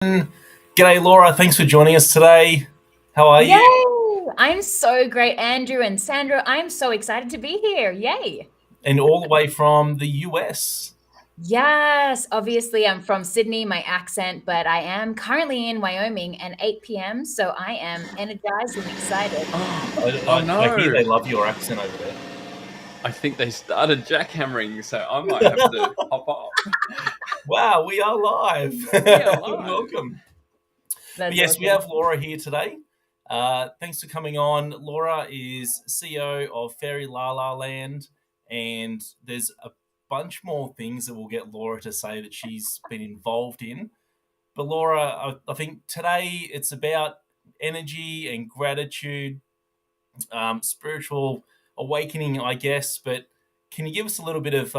G'day, Laura. Thanks for joining us today. How are you? Yay! I'm so great, Andrew and Sandra. I'm so excited to be here. Yay! And all the way from the US. Yes, obviously I'm from Sydney, my accent, but I am currently in Wyoming and 8 p.m., so I am energized and excited. I, Oh, oh I hear no! they love your accent over there. I think they started jackhammering, so I might have to hop off. Wow, we are live. We are live. Welcome. But That's yes, we awesome. have Laura here today. Thanks for coming on. Laura is CEO of Fairy La La Land, and there's a bunch more things that we'll get Laura to say that she's been involved in. But Laura, I think today it's about energy and gratitude, spiritual awakening, I guess. But can you give us a little bit of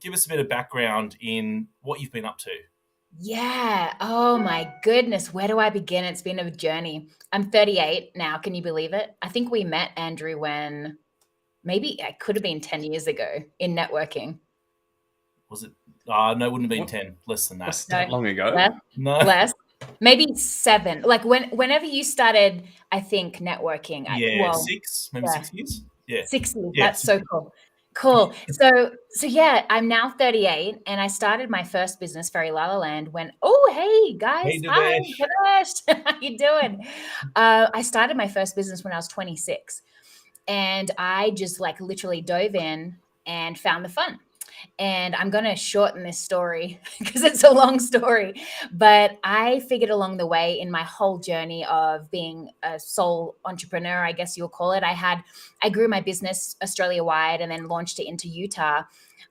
give us a bit of background in what you've been up to? Yeah. Oh my goodness. Where do I begin? It's been a journey. I'm 38 now. Can you believe it? I think we met, Andrew, when maybe it could have been 10 years ago in networking. Was it? No, it wouldn't have been What 10. Less than that. was No, that long ago? less, No. less. Maybe 7. Like whenever you started, I think networking. Yeah, Well, six, maybe yeah, 6 years. Yeah, 6 years. yeah. That's so cool. Cool. So yeah, I'm now 38 and I started my first business, Fairy La La Land, when hey Hey, guys, hi, Devesh. Kadesh. How you doing? I started my first business when I was 26 and I just like literally dove in and found the fun. And I'm going to shorten this story because it's a long story. But I figured along the way in my whole journey of being a sole entrepreneur, I guess you'll call it, I grew my business Australia wide and then launched it into Utah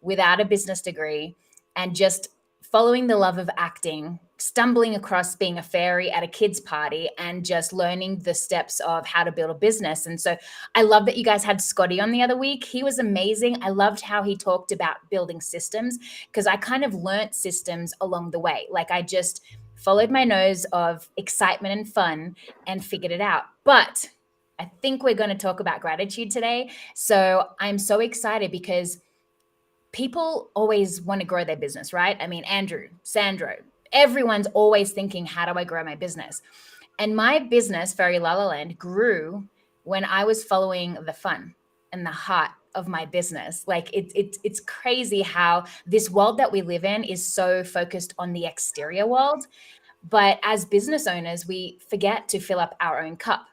without a business degree and just following the love of acting, stumbling across being a fairy at a kids' party and just learning the steps of how to build a business. And so I love that you guys had Scotty on the other week. He was amazing. I loved how he talked about building systems because I kind of learnt systems along the way. Like I just followed my nose of excitement and fun and figured it out. But I think we're going to talk about gratitude today. So I'm so excited because people always want to grow their business, right? I mean, Andrew, Sandro, everyone's always thinking, how do I grow my business? And my business, Fairy La La Land, grew when I was following the fun and the heart of my business. Like it's crazy how this world that we live in is so focused on the exterior world, but as business owners, we forget to fill up our own cup.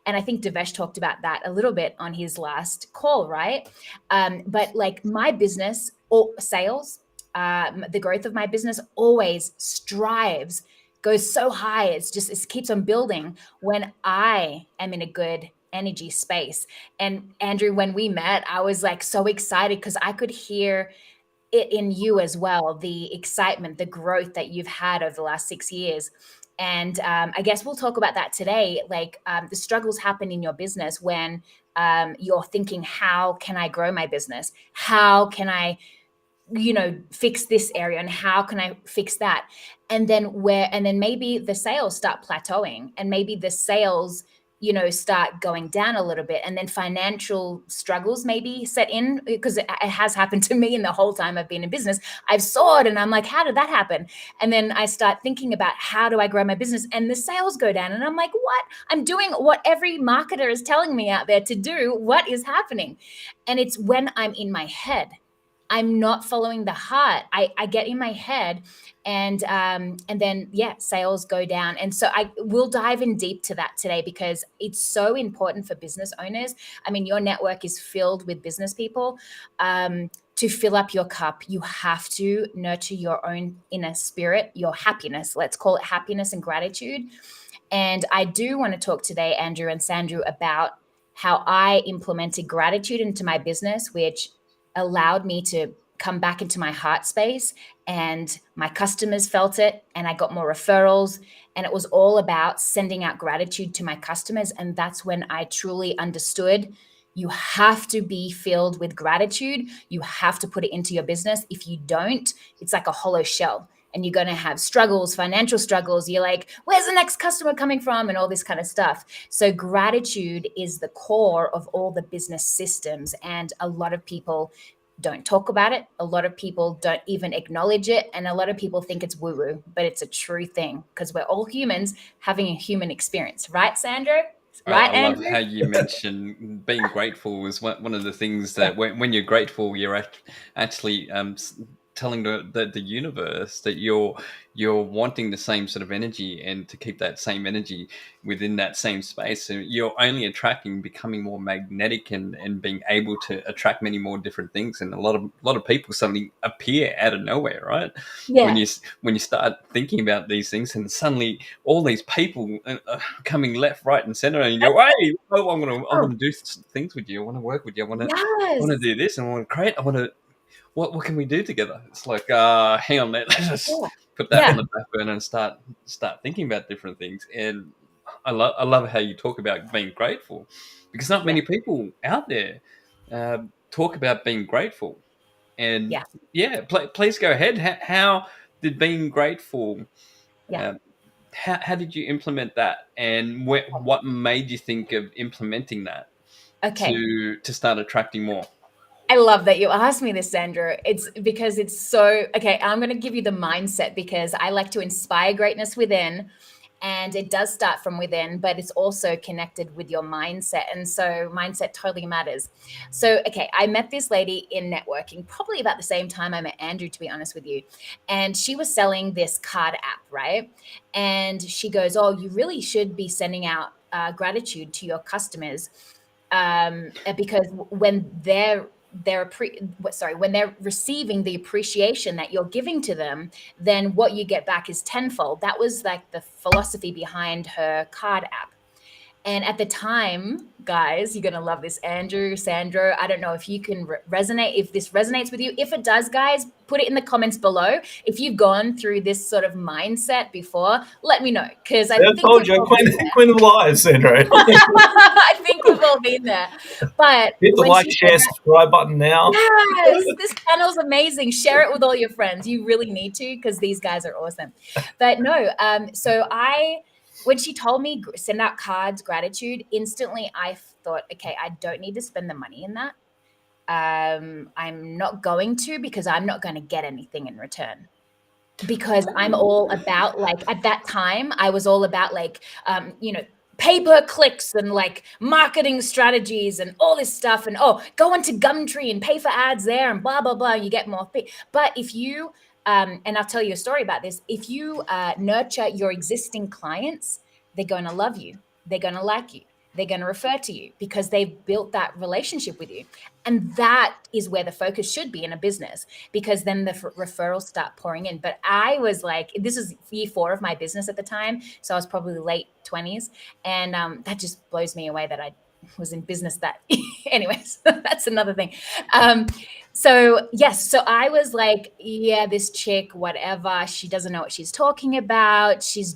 And I think Devesh talked about that a little bit on his last call, right? But like my business or sales, the growth of my business always strives, goes so high. It keeps on building when I am in a good energy space. And Andrew, when we met, I was like so excited because I could hear it in you as well, the excitement, the growth that you've had over the last 6 years. And I guess we'll talk about that today. Like the struggles happen in your business when you're thinking, how can I grow my business? How can I, fix this area and how can I fix that? And then maybe the sales start plateauing and maybe the sales start going down a little bit and then financial struggles maybe set in because it has happened to me in the whole time I've been in business. I've soared and I'm like, how did that happen? And then I start thinking about how do I grow my business and the sales go down and I'm like, what? I'm doing what every marketer is telling me out there to do. What is happening? And it's when I'm in my head. I'm not following the heart. I get in my head and then sales go down. And so I will dive in deep to that today because it's so important for business owners. I mean, your network is filled with business people. To fill up your cup, you have to nurture your own inner spirit, your happiness. Let's call it happiness and gratitude. And I do want to talk today, Andrew and Sandru, about how I implemented gratitude into my business, which allowed me to come back into my heart space and my customers felt it and I got more referrals and it was all about sending out gratitude to my customers. And that's when I truly understood you have to be filled with gratitude. You have to put it into your business. If you don't, it's like a hollow shell and you're going to have struggles, financial struggles. You're like, where's the next customer coming from? And all this kind of stuff. So gratitude is the core of all the business systems. And a lot of people don't talk about it. A lot of people don't even acknowledge it. And a lot of people think it's woo-woo, but it's a true thing because we're all humans having a human experience. Right, Sandra? Right, I love Andrew? how you mentioned being grateful was one of the things that when you're grateful, you're actually telling the universe that you're wanting the same sort of energy, and to keep that same energy within that same space. So you're only attracting, becoming more magnetic, and being able to attract many more different things. And a lot of people suddenly appear out of nowhere, right? Yeah. When you start thinking about these things, and suddenly all these people are coming left, right, and center, and you go, "Hey, oh, I want to do things with you. I want to work with you. I want to Yes. do this, and I want to create. I want to. What can we do together?" It's like, hang on, let's just Yeah. put that Yeah. on the back burner and start thinking about different things. And I love how you talk about being grateful, because not many people out there talk about being grateful. And Yeah. yeah, please go ahead. How did being grateful? Yeah. Um, how did you implement that, and what made you think of implementing that Okay. to start attracting more? I love that you asked me this, Sandra. It's because it's so okay. I'm going to give you the mindset because I like to inspire greatness within, and it does start from within, but it's also connected with your mindset. And so, mindset totally matters. So, okay, I met this lady in networking probably about the same time I met Andrew, to be honest with you. And she was selling this card app, right? And she goes, "Oh, you really should be sending out gratitude to your customers because when when they're receiving the appreciation that you're giving to them, then what you get back is tenfold." That was like the philosophy behind her card app. And at the time, guys, you're going to love this. Andrew, Sandro, I don't know if you can resonate, if this resonates with you. If it does, guys, put it in the comments below. If you've gone through this sort of mindset before, let me know. Because I I think told we've you, all been there. Queen of Lies, Sandra. I think we've all been there. But Hit the when like, she said share, that, subscribe button now. yes, this channel's amazing. Share it with all your friends. You really need to because these guys are awesome. But no, when she told me send out cards, gratitude, instantly I thought, okay, I don't need to spend the money in that. I'm not going to because I'm not going to get anything in return. Because I'm all about at that time, I was all about pay-per-clicks and like marketing strategies and all this stuff. And go onto Gumtree and pay for ads there and blah, blah, blah. You get more. But if you, and I'll tell you a story about this, if you nurture your existing clients, they're going to love you. They're going to like you. They're going to refer to you because they've built that relationship with you. And that is where the focus should be in a business, because then the referrals start pouring in. But I was like, this is year 4 of my business at the time. So I was probably late 20s. And that just blows me away that I was in business that anyways, that's another thing. So yes, so I was like, yeah, this chick, whatever, she doesn't know what she's talking about. She's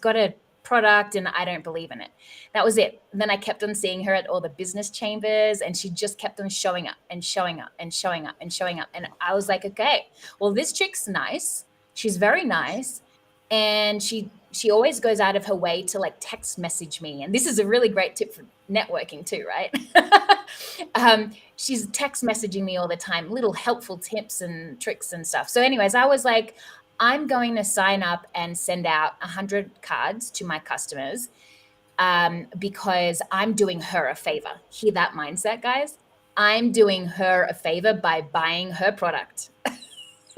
got a product and I don't believe in it. That was it. And then I kept on seeing her at all the business chambers and she just kept on showing up and showing up and showing up and showing up. And I was like, okay, well, this chick's nice. She's very nice. And she always goes out of her way to like text message me. And this is a really great tip for networking too, right? She's text messaging me all the time, little helpful tips and tricks and stuff. So anyways, I was like, I'm going to sign up and send out 100 cards to my customers because I'm doing her a favor. Hear that mindset, guys? I'm doing her a favor by buying her product.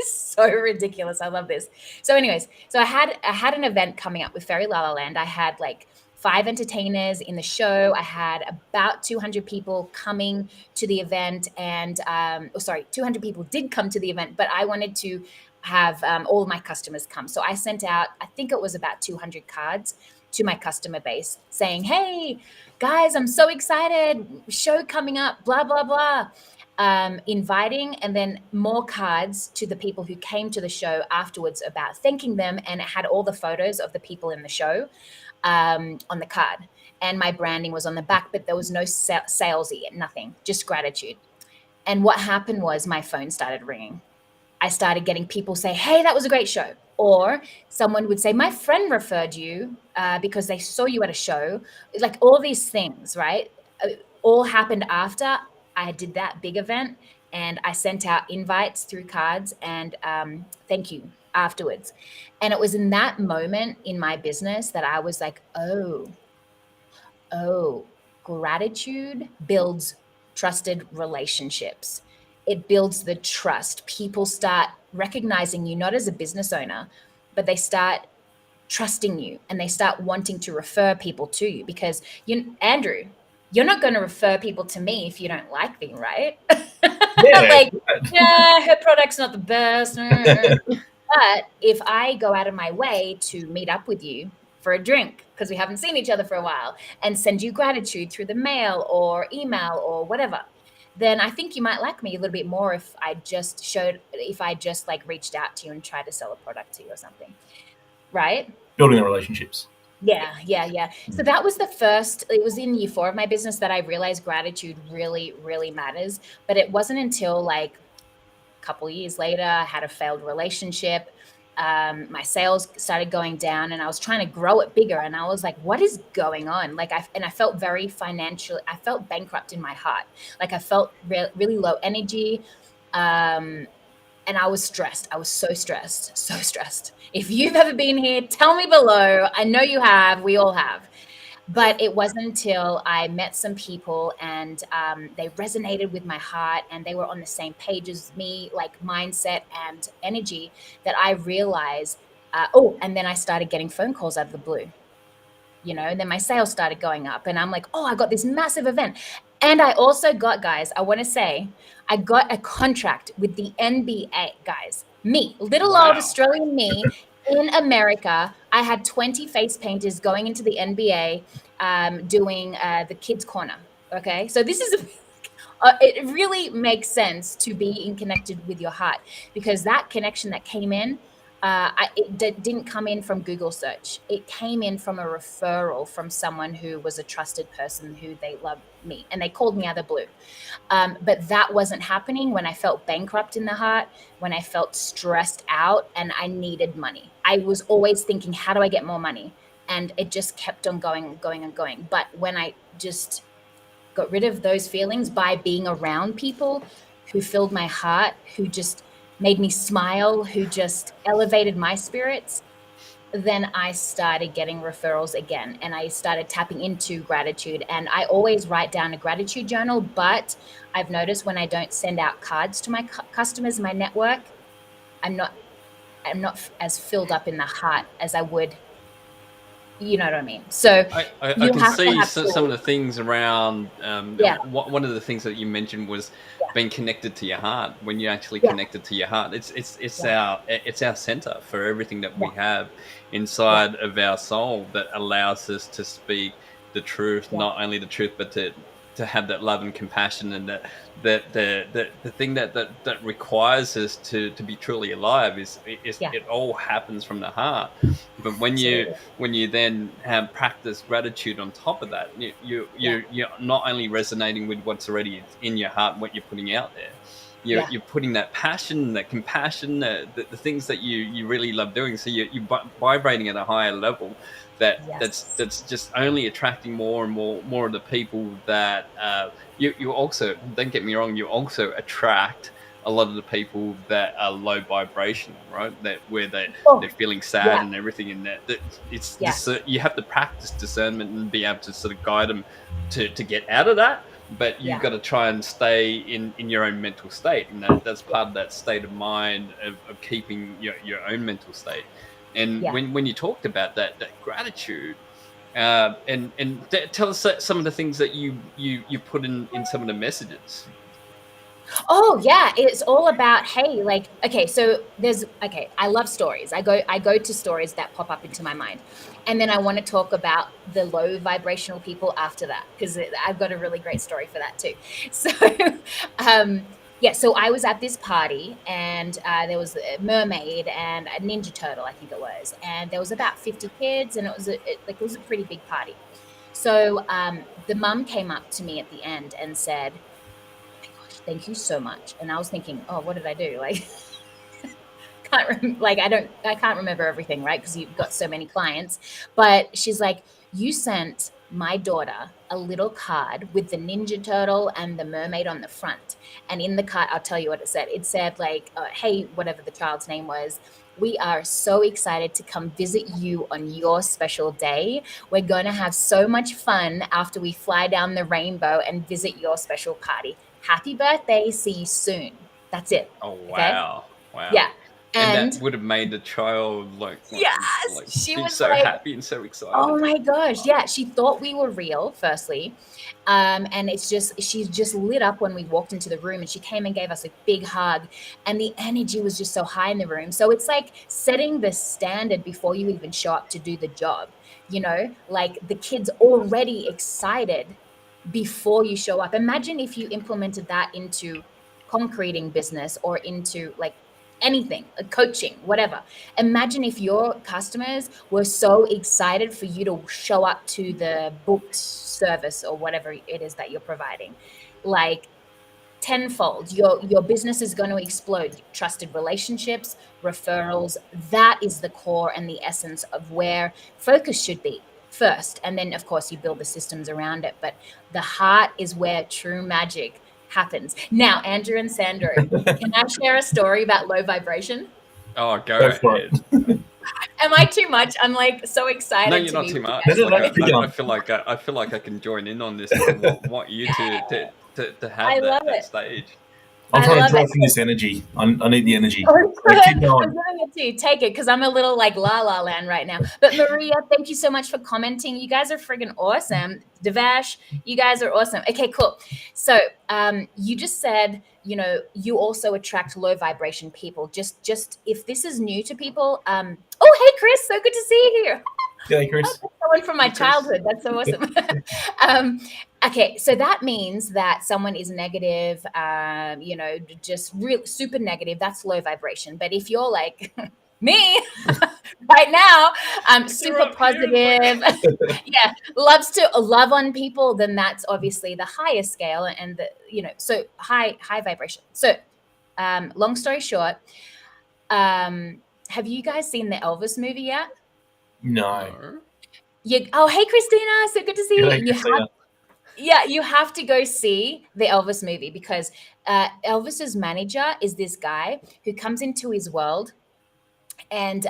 So ridiculous. I love this. So anyways, so I had an event coming up with Fairy La La Land. I had like 5 entertainers in the show. I had about 200 people coming to the event and 200 people did come to the event, but I wanted to have all of my customers come. So I sent out, I think it was about 200 cards to my customer base saying, hey guys, I'm so excited, show coming up, blah, blah, blah. Inviting, and then more cards to the people who came to the show afterwards about thanking them. And it had all the photos of the people in the show on the card. And my branding was on the back, but there was no salesy, nothing, just gratitude. And what happened was my phone started ringing. I started getting people say, hey, that was a great show. Or someone would say, my friend referred you because they saw you at a show. Like all these things, right? All happened after I did that big event. and I sent out invites through cards and thank you afterwards. And it was in that moment in my business that I was like, oh, gratitude builds trusted relationships. It builds the trust. People start recognizing you not as a business owner, but they start trusting you and they start wanting to refer people to you, because Andrew, you're not going to refer people to me if you don't like me, right? Yeah. Like, yeah, her product's not the best. But if I go out of my way to meet up with you for a drink because we haven't seen each other for a while and send you gratitude through the mail or email or whatever, then I think you might like me a little bit more if I just like reached out to you and tried to sell a product to you or something. Right? Building the relationships. Yeah. So that was it was in year 4 of my business that I realized gratitude really, really matters. But it wasn't until like a couple years later, I had a failed relationship. My sales started going down and I was trying to grow it bigger. And I was like, what is going on? Like, I felt very financially, I felt bankrupt in my heart. Like I felt really low energy. And I was stressed. I was so stressed. If you've ever been here, tell me below. I know you have. We all have. But it wasn't until I met some people and they resonated with my heart and they were on the same page as me, like mindset and energy, that I realized, and then I started getting phone calls out of the blue. And then my sales started going up and I'm like, oh, I got this massive event. And I also got, guys, I want to say, I got a contract with the NBA, guys. Me, little old Australian me in America. I had 20 face painters going into the NBA doing the kids' corner. Okay. So this is it really makes sense to be connected with your heart, because that connection that came in, it didn't come in from Google search. It came in from a referral from someone who was a trusted person who they loved me and they called me out of the blue. But that wasn't happening when I felt bankrupt in the heart, when I felt stressed out and I needed money. I was always thinking, how do I get more money? And it just kept on going. But when I just got rid of those feelings by being around people who filled my heart, who just made me smile, who just elevated my spirits, then I started getting referrals again and I started tapping into gratitude. And I always write down a gratitude journal, but I've noticed when I don't send out cards to my customers, my network, I'm not as filled up in the heart as I would. You know what I mean? So I you can have to see have some of the things around. Yeah. One of the things that you mentioned was being connected to your heart. When you actually Yeah. connected to your heart, it's Yeah. our center for everything that we Yeah. have inside of our soul that allows us to speak the truth, Yeah. not only the truth, but to have that love and compassion, and that the thing that requires us to be truly alive is Yeah. it all happens from the heart. But Absolutely. when you then have practice gratitude on top of that, you're not only resonating with what's already in your heart and what you're putting out there, you're putting that passion, that compassion, the things that you really love doing. So you're vibrating at a higher level that's Yes. just only attracting more and more of the people that you also, don't get me wrong, you also attract a lot of the people that are low vibrational, right? That where Oh, they're feeling sad yeah. and everything, and that it's Yeah. you have to practice discernment and be able to sort of guide them to get out of that. But you've Yeah. got to try and stay in your own mental state, and that's part of that state of mind of keeping your own mental state. And Yeah. when you talked about that gratitude, tell us some of the things that you put in some of the messages. Oh yeah, it's all about, hey, like, okay, so I love stories. I go to stories that pop up into my mind. And then I want to talk about the low vibrational people after that, because I've got a really great story for that too. So yeah, so I was at this party and there was a mermaid and a ninja turtle, I think it was, and there was about 50 kids and it was a pretty big party. So the mum came up to me at the end and said, thank you so much. And I was thinking, oh, what did I do? Like, I can't remember everything, right? Because you've got so many clients. But she's like, you sent my daughter a little card with the Ninja Turtle and the mermaid on the front. And in the card, I'll tell you what it said. It said like, hey, whatever the child's name was, we are so excited to come visit you on your special day. We're going to have so much fun after we fly down the rainbow and visit your special party. Happy birthday. See you soon. That's it. Oh Okay. wow, wow. Yeah. And And that would have made the child yes, she be was so like, happy and so excited. oh my gosh. Yeah. She thought we were real, firstly. And she's just lit up when we walked into the room, and she came and gave us a big hug, and the energy was just so high in the room. So it's like setting the standard before you even show up to do the job, like the kid's already excited before you show up. Imagine if you implemented that into concreting business or into like anything, coaching, whatever. Imagine if your customers were so excited for you to show up to the booked service or whatever it is that you're providing. Like tenfold, your business is going to explode. Trusted relationships, referrals, that is the core and the essence of where focus should be first. And then of course you build the systems around it, but the heart is where true magic happens. Now, Andrew and Sandro, can I share a story about low vibration? Oh, go Go for ahead. it. Am I too much? I'm like so excited. No, you're to not be too with you much. guys. No, Like keep going. I feel like I can join in on this, but I want you to I have love that it. stage. I'm I trying to love draw it. from this energy. I need the energy. Oh, But keep I'm going. giving it to you. Take it, because I'm a little like la la land right now. But Maria, thank you so much for commenting. You guys are friggin' awesome. Devash, you guys are awesome. Okay, cool. So you just said, you also attract low vibration people. Just if this is new to people, oh hey Chris, so good to see you here. Yeah, Chris. Someone from my Hey, Chris. childhood. That's so awesome. Okay, so that means that someone is negative, just real super negative. That's low vibration. But if you're like me right now, super positive, yeah, loves to love on people, then that's obviously the highest scale and so high vibration. So, long story short, have you guys seen the Elvis movie yet? No. Oh, hey Christina, so good to see you. G'day, Christina. You have to go see the Elvis movie, because Elvis's manager is this guy who comes into his world, and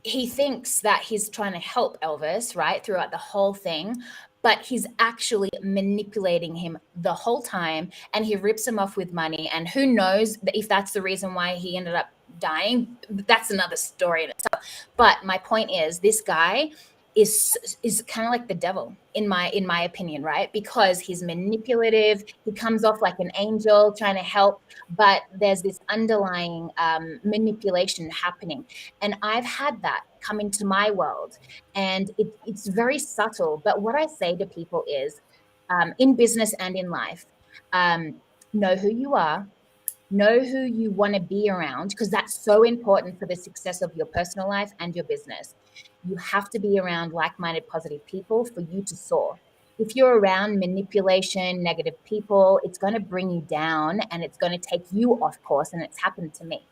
he thinks that he's trying to help Elvis, right, throughout the whole thing, but he's actually manipulating him the whole time, and he rips him off with money. And who knows if that's the reason why he ended up dying. That's another story in itself. But my point is, this guy is kind of like the devil in my opinion, right? Because he's manipulative. He comes off like an angel trying to help, but there's this underlying manipulation happening. And I've had that come into my world, and it's very subtle. But what I say to people is, in business and in life, know who you are, know who you want to be around, because that's so important for the success of your personal life and your business. You have to be around like-minded, positive people for you to soar. If you're around manipulation, negative people, it's going to bring you down, and it's going to take you off course. And it's happened to me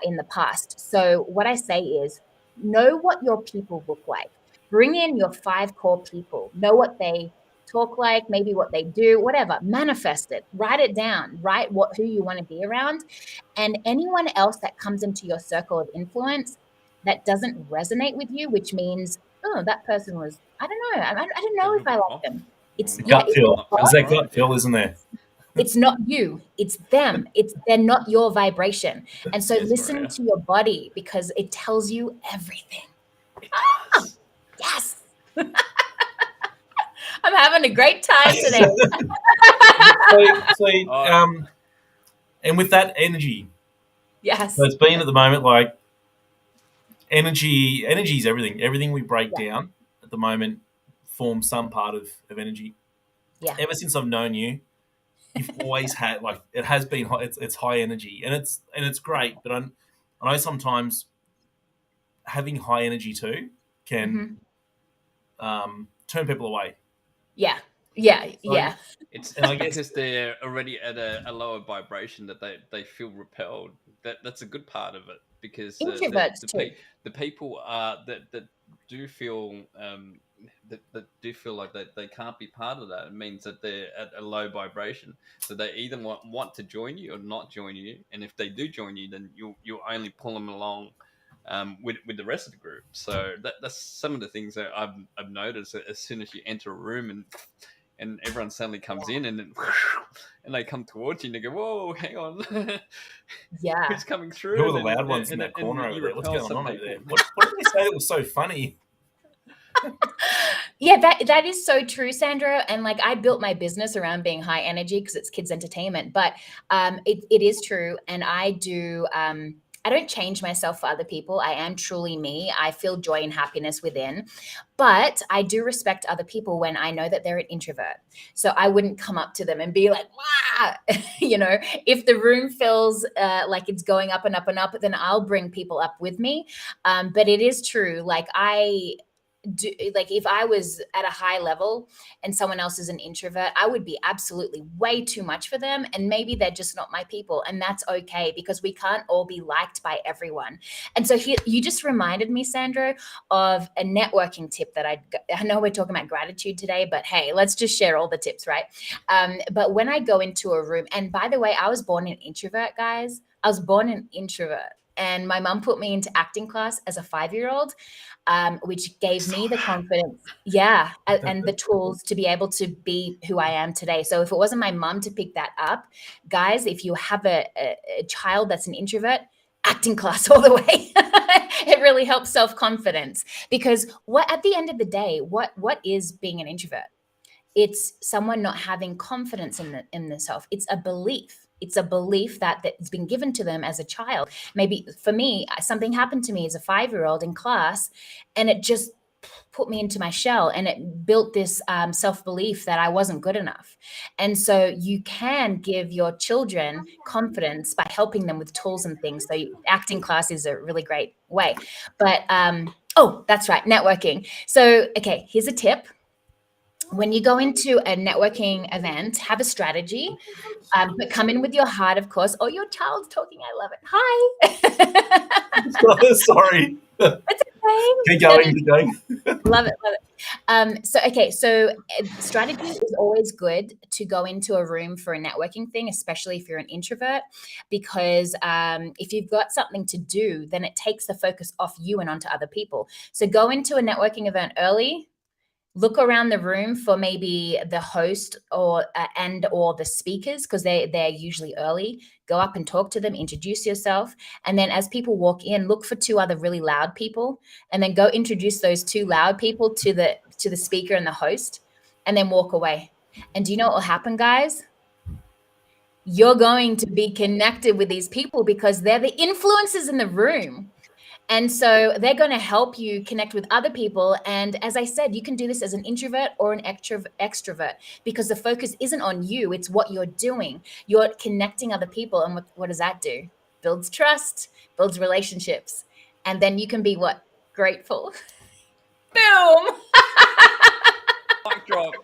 in the past. So what I say is, know what your people look like. Bring in your 5 core people. Know what they talk like, maybe what they do, whatever. Manifest it. Write it down. Write who you want to be around. And anyone else that comes into your circle of influence that doesn't resonate with you, which means, oh, that person was, I don't know. I don't know if I like them. It's Gut feel. There's that gut feel, Yeah. isn't there? It's not you, it's them. They're not your vibration. And so Yes, listen Maria. to your body, because it tells you everything. Yes. I'm having a great time today. And with that energy, Yes. so it's been at the moment like energy is everything. Everything we break down at the moment forms some part of energy. Yeah. Ever since I've known you, you've always had, like, it has been high, it's high energy, and it's great. But I know sometimes having high energy too can turn people away. Yeah. It's And I guess because they're already at a lower vibration that they feel repelled. That's a good part of it, because Introverts too. the people that do feel that do feel like they can't be part of that, it means that they're at a low vibration. So they either want to join you or not join you, and if they do join you, then you'll only pull them along with the rest of the group. So that's some of the things that I've noticed. As soon as you enter a room and everyone suddenly comes in, and then and they come towards you and they go, "Whoa, hang on." Yeah. Who's coming through? Who are the loud ones in that corner over there? What's going on over there? What did they say that was so funny? Yeah, that is so true, Sandra. And like, I built my business around being high energy because it's kids entertainment, but it is true. And I do, I don't change myself for other people. I am truly me. I feel joy and happiness within, but I do respect other people when I know that they're an introvert. So I wouldn't come up to them and be like, wow, if the room feels like it's going up and up and up, then I'll bring people up with me. But it is true. Like if I was at a high level and someone else is an introvert, I would be absolutely way too much for them. And maybe they're just not my people. And that's okay, because we can't all be liked by everyone. And so here, you just reminded me, Sandra, of a networking tip that I know we're talking about gratitude today, but hey, let's just share all the tips, right? But when I go into a room, and by the way, I was born an introvert, guys. I was born an introvert. And my mom put me into acting class as a 5-year-old, which gave me the confidence, and the tools to be able to be who I am today. So if it wasn't my mom to pick that up, guys, if you have a child that's an introvert, acting class all the way. It really helps self-confidence, because at the end of the day, what is being an introvert? It's someone not having confidence in themselves. It's a belief. It's a belief that's been given to them as a child. Maybe for me, something happened to me as a 5-year-old in class, and it just put me into my shell, and it built this self-belief that I wasn't good enough. And so you can give your children confidence by helping them with tools and things. So acting class is a really great way. But that's right, networking. So, okay, here's a tip. When you go into a networking event, have a strategy, but come in with your heart, of course. Oh, your child's talking. I love it. Hi. Sorry. It's okay. Keep going. Love it. So strategy is always good to go into a room for a networking thing, especially if you're an introvert, because if you've got something to do, then it takes the focus off you and onto other people. So go into a networking event early. Look around the room for maybe the host or the speakers, because they're usually early. Go up and talk to them, introduce yourself. And then as people walk in, look for 2 other really loud people, and then go introduce those 2 loud people to the speaker and the host, and then walk away. And do you know what will happen, guys? You're going to be connected with these people because they're the influencers in the room. And so they're going to help you connect with other people. And as I said, you can do this as an introvert or an extrovert, because the focus isn't on you. It's what you're doing. You're connecting other people. And what does that do? Builds trust, builds relationships. And then you can be what? Grateful. Boom. Mic drop.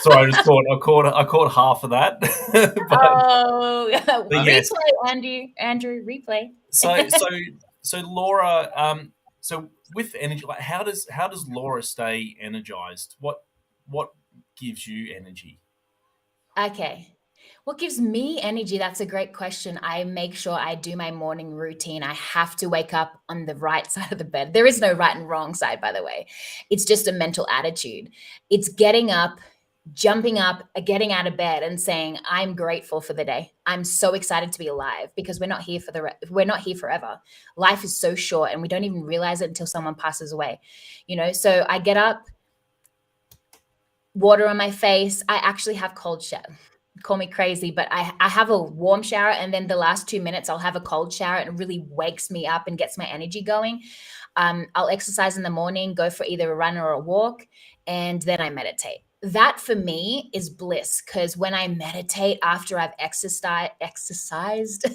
Sorry, I caught half of that. But yes. Replay, Andrew, replay. So Laura, so with energy, like how does Laura stay energized? What gives you energy? Okay. What gives me energy? That's a great question. I make sure I do my morning routine. I have to wake up on the right side of the bed. There is no right and wrong side, by the way. It's just a mental attitude. It's getting up, jumping up, getting out of bed and saying, I'm grateful for the day. I'm so excited to be alive, because we're not here forever. Life is so short, and we don't even realize it until someone passes away. So I get up, water on my face. I actually have cold shower. Call me crazy, but I have a warm shower, and then the last 2 minutes I'll have a cold shower, and it really wakes me up and gets my energy going. I'll exercise in the morning, go for either a run or a walk, and then I meditate. That for me is bliss, because when I meditate after I've exercised,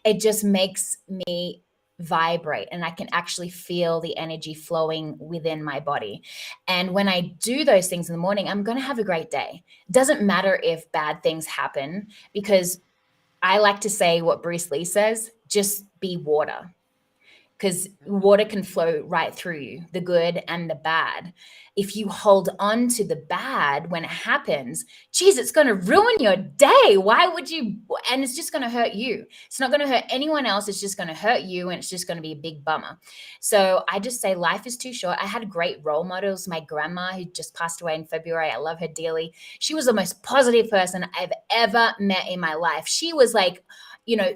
it just makes me vibrate, and I can actually feel the energy flowing within my body. And when I do those things in the morning, I'm going to have a great day. It doesn't matter if bad things happen, because I like to say what Bruce Lee says, just be water. because water can flow right through you, the good and the bad. If you hold on to the bad when it happens, geez, it's going to ruin your day. Why would you? And it's just going to hurt you. It's not going to hurt anyone else. It's just going to hurt you, and it's just going to be a big bummer. So I just say life is too short. I had great role models. My grandma, who just passed away in February, I love her dearly. She was the most positive person I've ever met in my life. She was like,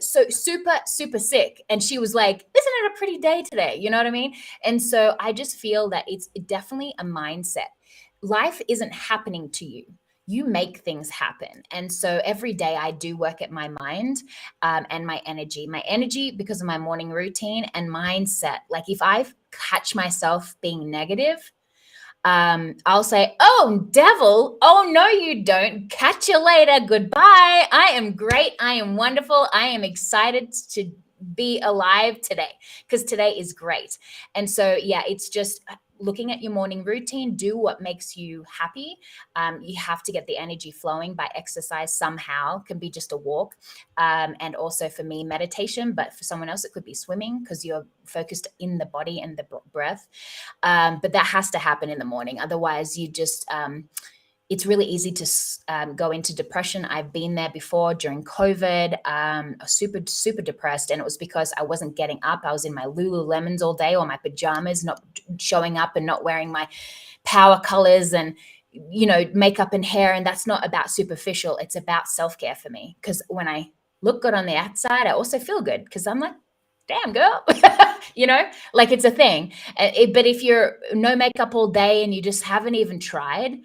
so super, super sick. And she was like, isn't it a pretty day today? You know what I mean? And so I just feel that it's definitely a mindset. Life isn't happening to you. You make things happen. And so every day I do work at my mind and my energy. My energy because of my morning routine and mindset. Like if I catch myself being negative, I'll say, oh, devil. Oh, no, you don't. Catch you later. Goodbye. I am great. I am wonderful. I am excited to be alive today because today is great. And so, yeah, it's just looking at your morning routine. Do what makes you happy. You have to get the energy flowing by exercise somehow. It can be just a walk. And also for me, meditation. But for someone else, it could be swimming because you're focused in the body and the breath. But that has to happen in the morning. Otherwise, you just it's really easy to go into depression. I've been there before during COVID, super, super depressed. And it was because I wasn't getting up. I was in my Lululemons all day or my pajamas, not showing up and not wearing my power colors and, makeup and hair. And that's not about superficial. It's about self-care for me. Because when I look good on the outside, I also feel good because I'm like, damn girl, like it's a thing. But if you're no makeup all day and you just haven't even tried,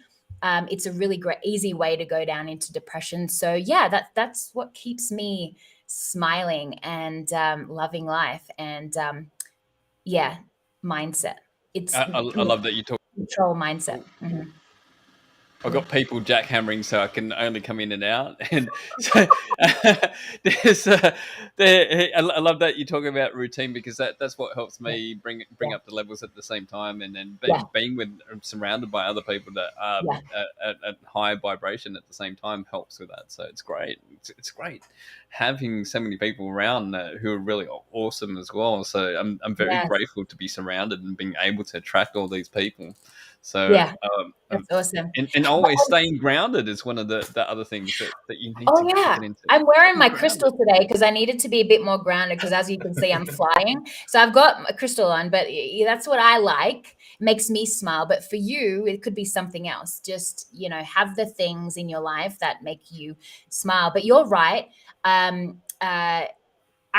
it's a really great, easy way to go down into depression. So yeah, that's what keeps me smiling and loving life. And mindset. It's I love that you talk. control mindset. Mm-hmm. I've got people jackhammering, so I can only come in and out. And so there's, I love that you talk about routine because that's what helps me bring up the levels at the same time, and then being surrounded by other people that are at high vibration at the same time helps with that. So it's great. It's great having so many people around who are really awesome as well. So I'm very grateful to be surrounded and being able to attract all these people. So that's awesome. And always staying grounded is one of the other things that you need to get into. I'm wearing my crystal today because I needed to be a bit more grounded because as you can see, I'm flying. So I've got a crystal on, but that's what I like. It makes me smile. But for you, it could be something else. Just, have the things in your life that make you smile. But you're right. I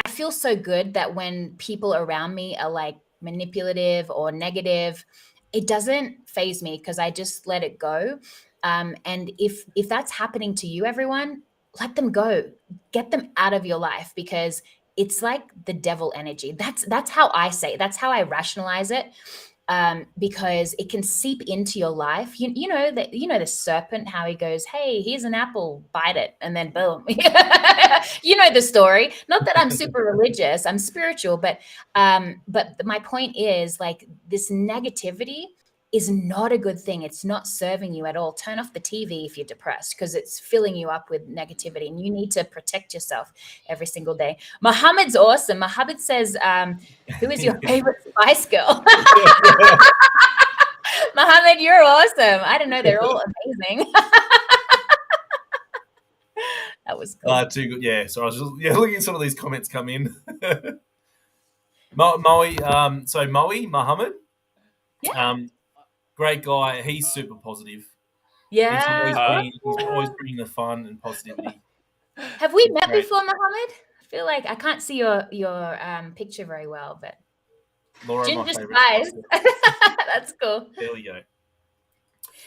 feel so good that when people around me are like manipulative or negative, it doesn't faze me because I just let it go. And if that's happening to you, everyone, let them go. Get them out of your life because it's like the devil energy. That's how I say it. That's how I rationalize it. Because it can seep into your life. You know that the serpent, how he goes, hey, here's an apple, bite it, and then boom. You know the story. Not that I'm super religious, I'm spiritual, but my point is like this negativity is not a good thing. It's not serving you at all. Turn off the TV if you're depressed because it's filling you up with negativity and you need to protect yourself every single day. Muhammad's awesome. Muhammad says, who is your favorite Spice Girl? Muhammad, you're awesome. I don't know. They're all amazing. That was cool. Too good. Yeah. So I was just looking at some of these comments come in. Moe Muhammad. Yeah. Great guy. He's super positive. Yeah. He's always bringing the fun and positivity. Have we met before, Muhammad? I feel like I can't see your picture very well, but Laura, Ginger Spice. That's cool. There we go.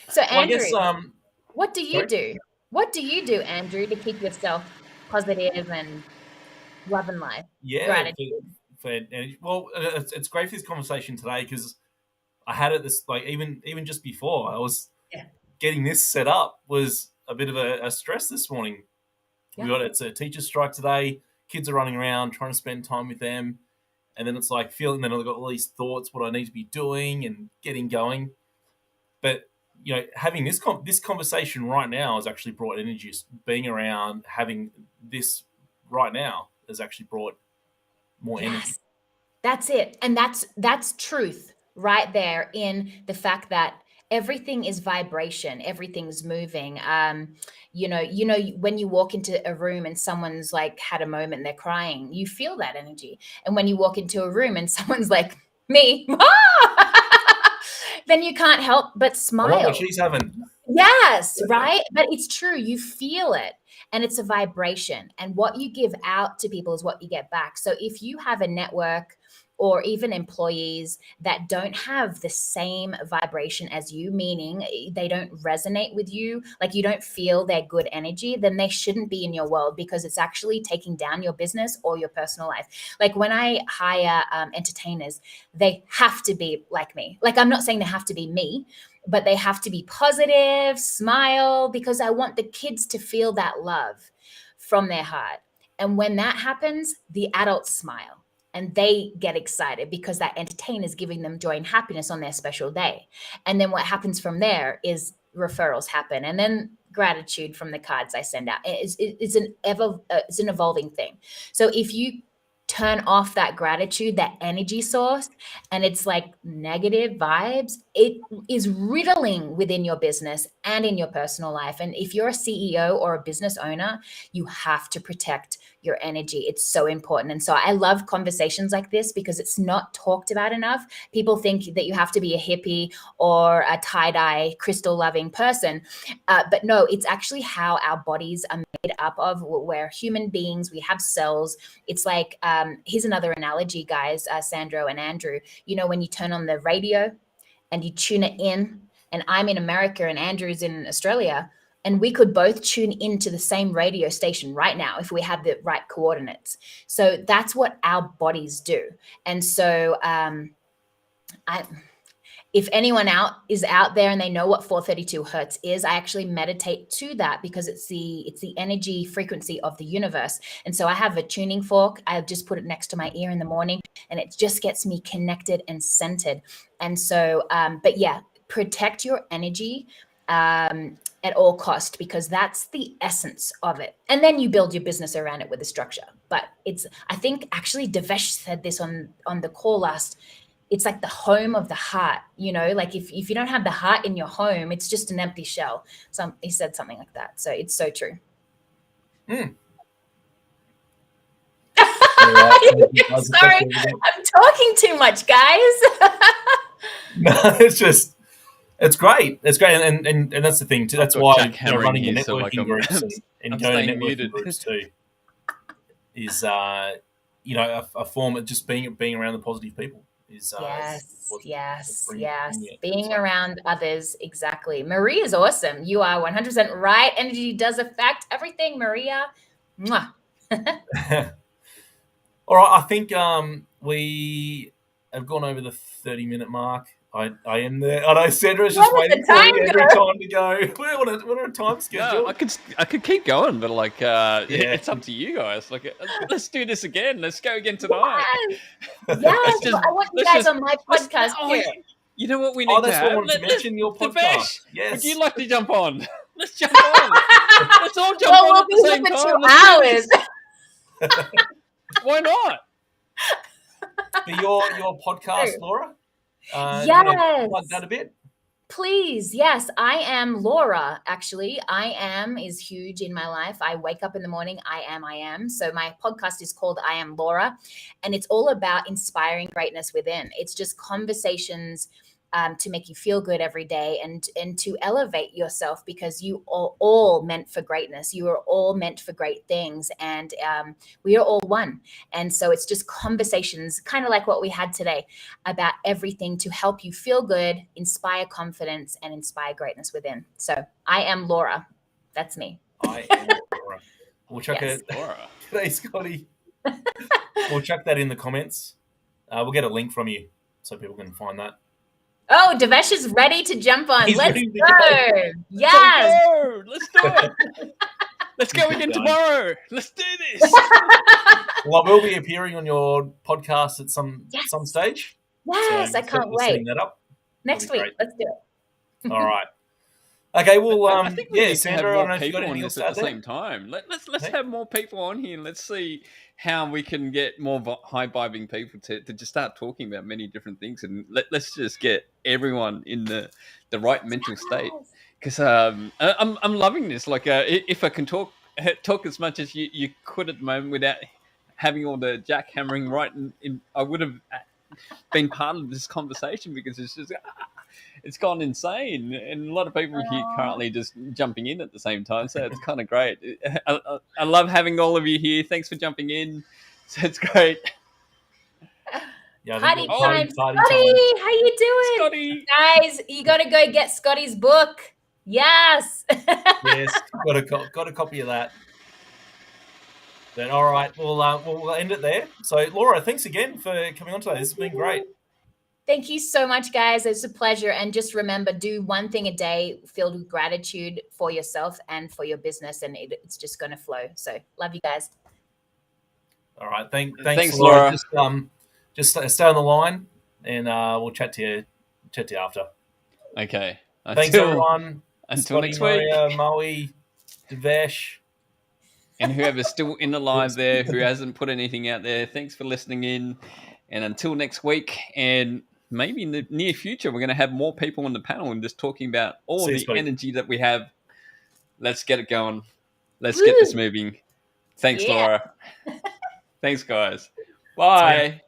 So Andrew, I guess, what do you do? What do you do, Andrew, to keep yourself positive and loving life? Yeah. Well, it's great for this conversation today because I had it this even just before I was getting this set up was a bit of a stress this morning. Yeah. It's a teacher strike today. Kids are running around trying to spend time with them. And then it's like feeling, then I've got all these thoughts, what I need to be doing and getting going. But, having this conversation right now has actually brought energy. Being around, having this right now has actually brought more energy. That's it. And that's truth right there in the fact that everything is vibration, everything's moving. When you walk into a room and someone's like had a moment, they're crying, you feel that energy. And when you walk into a room and someone's like, me, then you can't help but I want what smile. she's having. Yes, right? But it's true. You feel it and it's a vibration. And what you give out to people is what you get back. So if you have a network or even employees that don't have the same vibration as you, meaning they don't resonate with you, like you don't feel their good energy, then they shouldn't be in your world because it's actually taking down your business or your personal life. Like when I hire entertainers, they have to be like me. Like I'm not saying they have to be me, but they have to be positive, smile, because I want the kids to feel that love from their heart. And when that happens, the adults smile and they get excited because that entertainer is giving them joy and happiness on their special day. And then what happens from there is referrals happen, and then gratitude from the cards I send out. It's an evolving thing. So if you turn off that gratitude, that energy source, and it's like negative vibes, it is riddling within your business and in your personal life. And if you're a CEO or a business owner, you have to protect your energy. It's so important. And so I love conversations like this because it's not talked about enough. People think that you have to be a hippie or a tie-dye crystal loving person. But no, it's actually how our bodies are made up of. We're human beings. We have cells. It's like, here's another analogy, guys, Sandro and Andrew. You know, when you turn on the radio and you tune it in, and I'm in America and Andrew's in Australia, and we could both tune into the same radio station right now if we had the right coordinates. So that's what our bodies do. And so if anyone is out there and they know what 432 hertz is, I actually meditate to that because it's the energy frequency of the universe. And so I have a tuning fork. I just put it next to my ear in the morning, and it just gets me connected and centered. And so, but yeah, protect your energy at all cost, because that's the essence of it. And then you build your business around it with a structure. But I think actually Devesh said this on the call last. It's like the home of the heart, like if you don't have the heart in your home, it's just an empty shell. He said something like that. So it's so true. Sorry, I'm talking too much, guys. No, it's great. It's great. And that's the thing too. That's why running the networking groups and going to networking groups too is, a form of just being around the positive people. Yes. Being around others. Exactly. Maria is awesome. You are 100% right. Energy does affect everything, Maria. Mwah. All right. I think we have gone over the 30-minute mark. I am there. I know Sandra's just waiting for me every time to go. We're on a time schedule. No, I could keep going, but it's up to you guys. Let's do this again. Let's go again tonight. Yes, I want you guys on my podcast. You know what we need to have? That's what I wanted to mention, your podcast. Yes. Would you like to jump on? Let's jump on. Let's all jump on at the same time. 2 hours. Why not? For your podcast, Laura? Yes. Plug that a bit. Please. Yes, I am Laura. Actually, I am is huge in my life. I wake up in the morning. I am. So my podcast is called I Am Laura, and it's all about inspiring greatness within. It's just conversations to make you feel good every day and to elevate yourself, because you are all meant for greatness. You are all meant for great things, and we are all one. And so it's just conversations, kind of like what we had today, about everything to help you feel good, inspire confidence, and inspire greatness within. So I am Laura. That's me. I am Laura. We'll chuck it. Laura. G'day, Scotty. We'll chuck that in the comments. We'll get a link from you so people can find that. Oh, Devesh is ready to jump on. Let's go. Yes. Let's do it. Let's go again tomorrow. Let's do this. Well, I will be appearing on your podcast at some stage. Yes, so I can't wait. That up. Next week. Let's do it. All right. Okay, well, I think we yeah, need to have Sandra, I more don't know if you got people on anything else this to at the add there. same time. Let's Hey? have more people on here, and let's see how we can get more high vibing people to just start talking about many different things, and let's just get everyone in the right mental state. Because I'm loving this. Like, if I can talk as much as you could at the moment without having all the jackhammering right, I would have been part of this conversation, because it's just it's gone insane, and a lot of people here Aw. currently just jumping in at the same time. So it's kind of great. I love having all of you here. Thanks for jumping in. So it's great. Yeah, I think Party we're time, party time. Scotty. How you doing, Scotty. guys? You got to go get Scotty's book. Yes. Yes, got a copy of that. Then all right, we'll end it there. So Laura, thanks again for coming on today. This has been great. Thank you so much, guys. It's a pleasure. And just remember, do one thing a day filled with gratitude for yourself and for your business, and it's just going to flow. So, love you guys. All right, thanks, Thanks, Laura. Laura. Just stay on the line, and we'll chat to you after. Okay. Thanks, everyone. Until Scotty, next week. Maria, Moe, Devesh. And whoever's still in the live there, who hasn't put anything out there, thanks for listening in. And until next week, and maybe in the near future, we're going to have more people on the panel and just talking about all See you, the Scotty. energy that we have. Let's get it going. Let's Woo! get this moving. Thanks, Yeah. Laura. Thanks, guys. Bye.